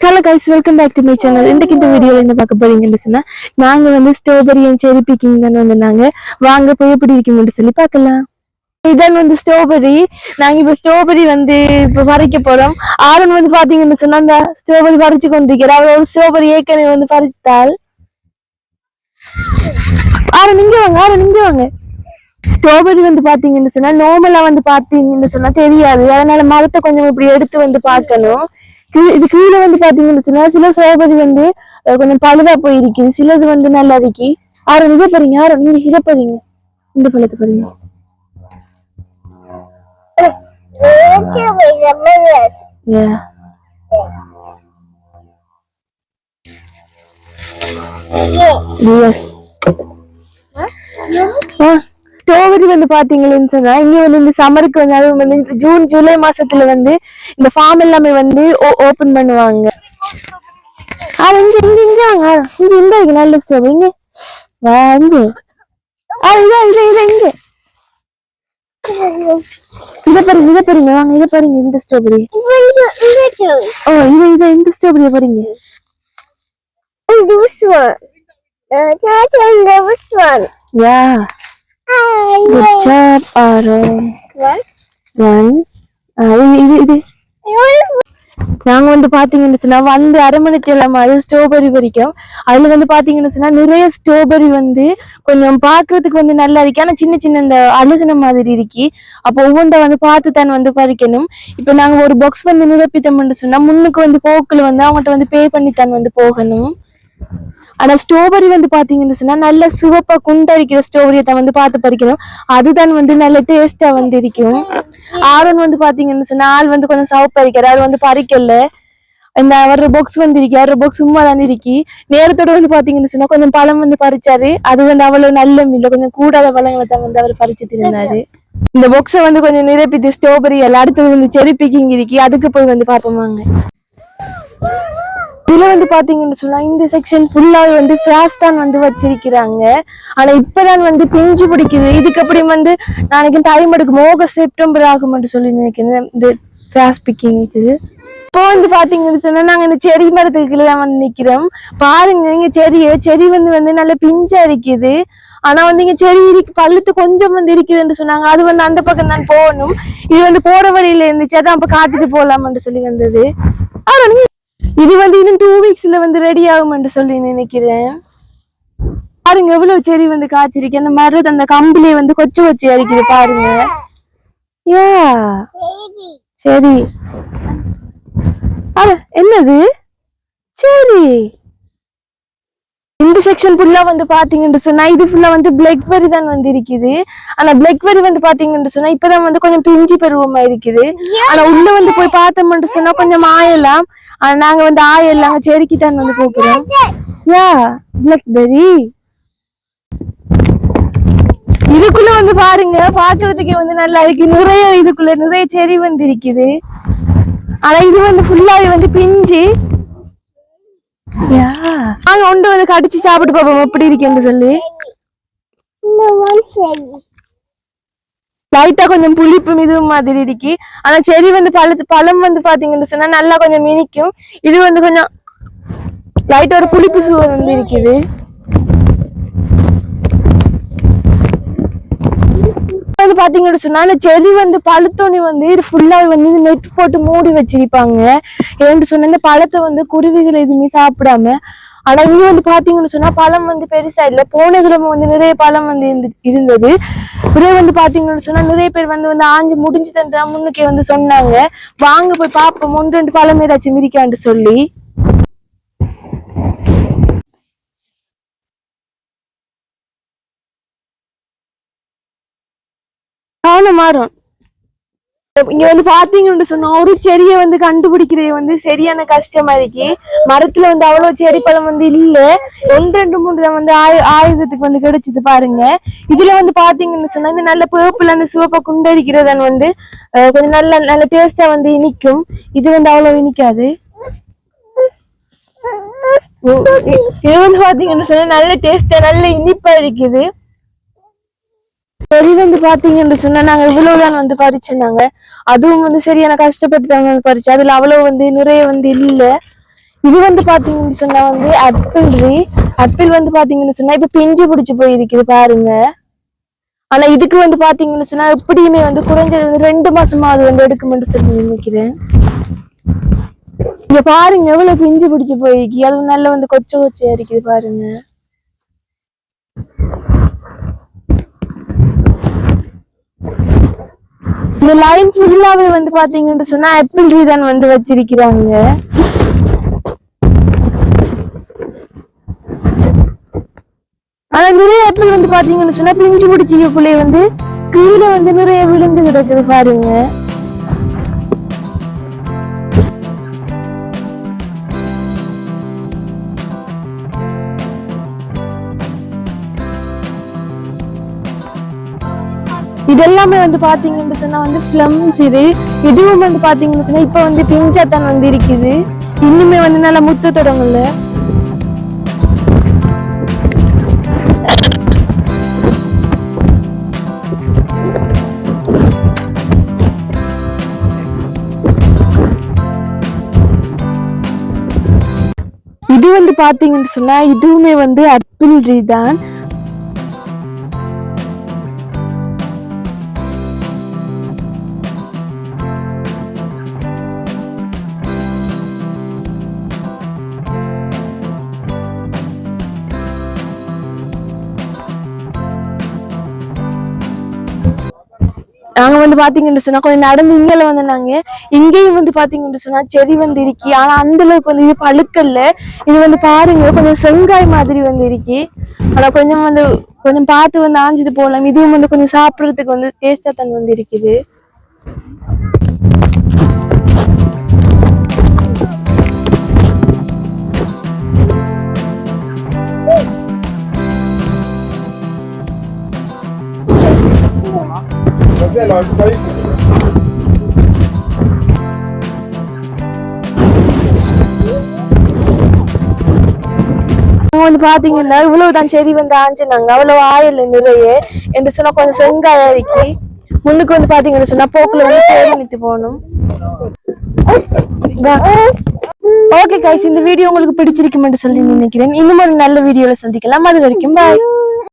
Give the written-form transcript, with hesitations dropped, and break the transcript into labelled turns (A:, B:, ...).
A: Hello guys, welcome back to my channel. இன்றைக்கு இந்த வீடியோவில் என்ன பார்க்க போறீங்கன்னு சொன்னா, நாங்கள் வந்து ஸ்ட்ராபெரி அண்ட் செரி பிக்கிங் தான் வந்திருந்தாங்க. வாங்க போய் எப்படி இருக்குன்னு சொல்லி பார்க்கலாம். இதான் வந்து ஸ்ட்ராபெரி. நாங்க இப்ப ஸ்ட்ராபெரி வந்து இப்ப பறிக்க போறோம். ஆரன் வந்து பாத்தீங்கன்னு சொன்னா அந்த ஸ்ட்ராபெரி பறிச்சு கொண்டிருக்கிறார். அவர் ஒரு ஸ்ட்ராபெரி ஏற்கனவே வந்து பறித்தால். ஆரன் இங்க வாங்க, ஆரன் இங்க வாங்க. ஸ்ட்ராபெரி வந்து பாத்தீங்கன்னு சொன்னா நார்மலா வந்து பாத்தீங்கன்னு சொன்னா தெரியாது. அதனால மரத்தை கொஞ்சம் இப்படி எடுத்து வந்து பார்க்கணும். இது கீழே வந்து பாத்தீங்கன்னு சொன்னா சில ஸ்ட்ராபெரி வந்து கொஞ்சம் பழுதா போயிருக்குது, சிலது வந்து நல்லா இருக்கு. ஆரன் இதை பாருங்க, ஆரன் நீங்க இதை பாருங்க, இந்த பழத்தை பாருங்க. ஸ்ட்ராபெரி வந்து பாத்தீங்கன்னு சொன்னா இங்க வந்து இந்த சம்மருக்கு வந்து அது வந்து இந்த ஜூன் ஜூலை மாசத்துல வந்து இந்த ஃபார்ம் எல்லாமே வந்து ஓபன் பண்ணுவாங்க. இங்க இங்க இங்க வாங்க, இங்க இந்த இருக்கு நல்ல ஸ்ட்ராபெரி. இங்க இங்க இங்க இதை பாருங்க, இதை பாருங்க, வாங்க இதை பாருங்க, இந்த ஸ்ட்ராபெரி. ஓ இந்த ஸ்ட்ராபெரிய பாருங்க. This one. This one. Yeah. Good job, Aaron. One. இது நாங்க வந்து பாத்தீங்கன்னு சொன்னா வந்து அரை மணிக்கு எல்லாம் அது ஸ்ட்ராபெரி பறிக்கும். அதுல வந்து பாத்தீங்கன்னு சொன்னா நிறைய ஸ்ட்ராபெரி வந்து கொஞ்சம் பாக்குறதுக்கு வந்து நல்லா இருக்கு, ஆனா சின்ன சின்ன இந்த அழுகுன மாதிரி இருக்கு. அப்போ ஒவ்வொன்றை வந்து பார்த்து தான் வந்து பறிக்கணும். இப்ப நாங்க ஒரு பாக்ஸ் வந்து நிரப்பிட்டோம்னு சொன்னா முன்னுக்கு வந்து போக்குல வந்து அவங்ககிட்ட வந்து பே பண்ணித்தான் வந்து போகணும். ஆனா ஸ்ட்ராபெரி வந்து பாத்தீங்கன்னு சொன்னா நல்ல சிவப்பா குண்டரிக்கிற ஸ்ட்ராபெரியை தான் வந்து பார்த்து பறிக்கணும். அதுதான் வந்து நல்ல டேஸ்டா வந்து இருக்கும். ஆரன் வந்து பாத்தீங்கன்னு சொன்னா ஆள் வந்து கொஞ்சம் சவப்பா இருக்கிறார், வந்து பறிக்கல. இந்த வர்ற பாக்ஸ் வந்து இருக்கு, வர்ற பாக்ஸ் சும்மா தானே இருக்கு. நேரத்தோட வந்து பாத்தீங்கன்னு சொன்னா கொஞ்சம் பழம் வந்து பறிச்சாரு. அது வந்து அவ்வளவு நல்ல இல்ல, கொஞ்சம் கூடாத பழங்களை தான் வந்து அவர் பறிச்சுட்டு இருந்தாரு. இந்த பாக்ஸை வந்து கொஞ்சம் நிரப்பிட்டு ஸ்ட்ராபெரி எல்லாம் அடுத்தது வந்து செரி பிக்கிங் இருக்கு, அதுக்கு போய் வந்து பார்ப்போமாங்க. இதுல வந்து பாத்தீங்கன்னு சொன்னா இந்த செக்ஷன் ஃபுல்லாவே வந்து ஃபிராஸ் தான் வந்து வச்சிருக்கிறாங்க. ஆனா இப்பதான் வந்து பிஞ்சு பிடிக்குது. இதுக்கு அப்படி வந்து நாளைக்கு டைம் எடுக்கும், ஆகஸ்ட் செப்டம்பர் ஆகும்னு சொல்லி நினைக்கிறேன் இந்த ஃபிராஸ் பிக்கிங் இருக்குது. இப்போ வந்து பாத்தீங்கன்னு சொன்னா நாங்க இந்த செடி மரத்துக்கு கீழே தான் வந்து நிக்கிறோம். பாருங்க, இங்க செடி வந்து நல்ல பிஞ்சா இருக்குது. ஆனா வந்து இங்க செடி இருக்கு, பழுத்து கொஞ்சம் வந்து இருக்குதுன்னு சொன்னாங்க. அது வந்து அந்த பக்கம் தான் போகணும். இது வந்து போற வழியில இருந்துச்சு, அதான் அப்ப காத்துட்டு போலாம்னு சொல்லி வந்தது. ஆனா இது வந்து இன்னும் 2 வீக்ஸ்ல வந்து ரெடி ஆகும்னு சொல்லி நினைக்கிறேன். பாருங்க எவ்வளவு செடி வந்து காய்ச்சிருக்கு. அந்த மரத்து அந்த கம்பிலே வந்து கொச்சு கொச்சு அடிக்குது பாருங்க. ஏ சரி, என்னது சரி. இந்த செக்ஷன் ஃபுல்லா வந்து பாத்தீங்கன்னு சொன்னா இது ஃபுல்லா வந்து பிளாக்பெர்ரி தான் வந்து இருக்குது. ஆனா பிளாக்பெர்ரி வந்து பாத்தீங்கன்னு சொன்னா இப்பதான் வந்து கொஞ்சம் பிஞ்சு பருவமா இருக்குது. ஆனா உள்ள வந்து போய் பார்த்தோம்னு சொன்னா கொஞ்சம் ஆயலாம். ஆனா நாங்க வந்து ஆயெல்லாம் செடிக்கு தான் வந்து போக்குறோம். யா பிளாக்பெர்ரி இதுக்குள்ள வந்து பாருங்க, பாக்குறதுக்கே வந்து நல்லா இருக்கு. இதுக்குள்ள நிறைய செடி வந்து இருக்குது. ஆனா இது வந்து ஃபுல்லாவே வந்து பிஞ்சு. நாங்க ஒன்று வந்து கடிச்சு சாப்பிட்டு பார்ப்போம் எப்படி இருக்குன்னு சொல்லி. லைட்டா கொஞ்சம் புளிப்பு இது மாதிரி இருக்கு. ஆனா செடி வந்து பழம் வந்து பாத்தீங்கன்னு சொன்னா நல்லா கொஞ்சம் மினிக்கும். இது வந்து கொஞ்சம் லைட்டா ஒரு புளிப்பு சுவை வந்து இருக்குது. வந்து பாத்தீங்கன்னு சொன்னா அந்த செடி வந்து பழுத்தோணி வந்து இது ஃபுல்லாவே வந்து நெட் போட்டு மூடி வச்சிருப்பாங்க. ஏன்னு சொன்னா இந்த பழத்தை வந்து குருவிகள் எதுவுமே சாப்பிடாம. ஆனா இங்க வந்து பாத்தீங்கன்னு சொன்னா பழம் வந்து பெருசா இல்ல. போன கிழமை வந்து நிறைய பழம் வந்து இருந்தது. இப்படியே வந்து பாத்தீங்கன்னு சொன்னா நிறைய பேர் வந்து ஆஞ்சு முடிஞ்சு தந்தா முன்னுக்கே வந்து சொன்னாங்க, வாங்க போய் பாப்போம் 1-2 பழம் ஏதாச்சும் மிதிக்கான்னு சொல்லி. மாறும். இங்க வந்து பாத்தீங்கன்னு சொன்னா ஒரு செடியை வந்து கண்டுபிடிக்கிறது வந்து சரியான கஷ்டமா இருக்கு. மரத்துல வந்து அவ்வளவு செடி பழம் வந்து இல்ல. 1-2-3 தான் வந்து ஆயுதத்துக்கு வந்து கிடைச்சது பாருங்க. இதுல வந்து பாத்தீங்கன்னு சொன்னா இந்த நல்ல பேர்ப்புல அந்த சிவப்பா குண்டரிக்கிறதன் வந்து கொஞ்சம் நல்ல டேஸ்டா வந்து இனிக்கும். இது வந்து அவ்வளவு இனிக்காது. இது வந்து பாத்தீங்கன்னு சொன்னா நல்ல டேஸ்டா நல்ல இனிப்பா இருக்குது. செடி வந்து பாத்தீங்கன்னு சொன்னா நாங்க இவ்வளவுதான் வந்து பறிச்சிருந்தாங்க. அதுவும் வந்து சரியான கஷ்டப்பட்டு தாங்க வந்து பறிச்சு. அதுல அவ்வளவு வந்து நிறைய வந்து இல்ல. இது வந்து பாத்தீங்கன்னு சொன்னா வந்து ஆப்பிள் வந்து பாத்தீங்கன்னு சொன்னா இப்ப பிஞ்சு பிடிச்சு போயிருக்குது பாருங்க. ஆனா இதுக்கு வந்து பாத்தீங்கன்னு சொன்னா எப்படியுமே வந்து குறைஞ்சது வந்து 2 மாசமா அது வந்து எடுக்குமென்று சொல்லி நினைக்கிறேன். இங்க பாருங்க எவ்வளவு பிஞ்சு பிடிச்சு போயிருக்கு. அது நல்ல வந்து கொச்சையா இருக்குது பாருங்க. இந்த லைன் ஃபுல்லாவே வந்து பாத்தீங்கன்னு சொன்னா ஆப்பிள் ட்ரீ தான் வந்து வச்சிருக்கிறாங்க. ஆனா நிறைய ஆப்பிள் வந்து பாத்தீங்கன்னு சொன்னா பிஞ்சு பிடிச்சிக்கக்குள்ளே வந்து கீழே வந்து நிறைய விழுந்து கிடக்குது பாருங்க. இதெல்லாமே வந்து பாத்தீங்கன்னு சொன்னா வந்து பிளம்ஸ். இதுவும் வந்து பாத்தீங்கன்னு சொன்னா இப்ப வந்து பிஞ்சாத்தான் வந்து இருக்குது. இன்னுமே வந்து நல்லா முத்த தொடங்கல. இது வந்து பாத்தீங்கன்னு சொன்னா இதுவுமே வந்து ஆப்பிள் ட்ரீ தான். நாங்க வந்து பாத்தீங்கன்னு சொன்னா கொஞ்சம் நடந்து இங்கல வந்து நாங்க இங்கேயும் வந்து பாத்தீங்கன்னு சொன்னா செடி வந்து இருக்கி. ஆனா அந்த அளவுக்கு வந்து இது பழுக்கல்ல. இது வந்து பாருங்க கொஞ்சம் செங்காய் மாதிரி வந்து இருக்கி. ஆனா கொஞ்சம் பார்த்து வந்து ஆஞ்சிட்டு போகலாம். இதுவும் வந்து கொஞ்சம் சாப்பிடறதுக்கு வந்து டேஸ்டா தான் வந்து இருக்குது. வந்து பாத்தீங்கன்னா இவ்வளவுதான் செடி வந்து ஆஞ்சினாங்க. அவ்வளவு ஆயில் நிறைய என்று சொன்னா கொஞ்சம் செங்காயா இருக்கு. முன்னுக்கு வந்து பாத்தீங்கன்னு சொன்னா போக்குல வந்து தேடி போகணும். ஓகே கைஸ், இந்த வீடியோ உங்களுக்கு பிடிச்சிருக்குமென்று சொல்லி நினைக்கிறேன். இன்னும் ஒரு நல்ல வீடியோல சந்திக்கலாம். அது வரைக்கும் பாய்.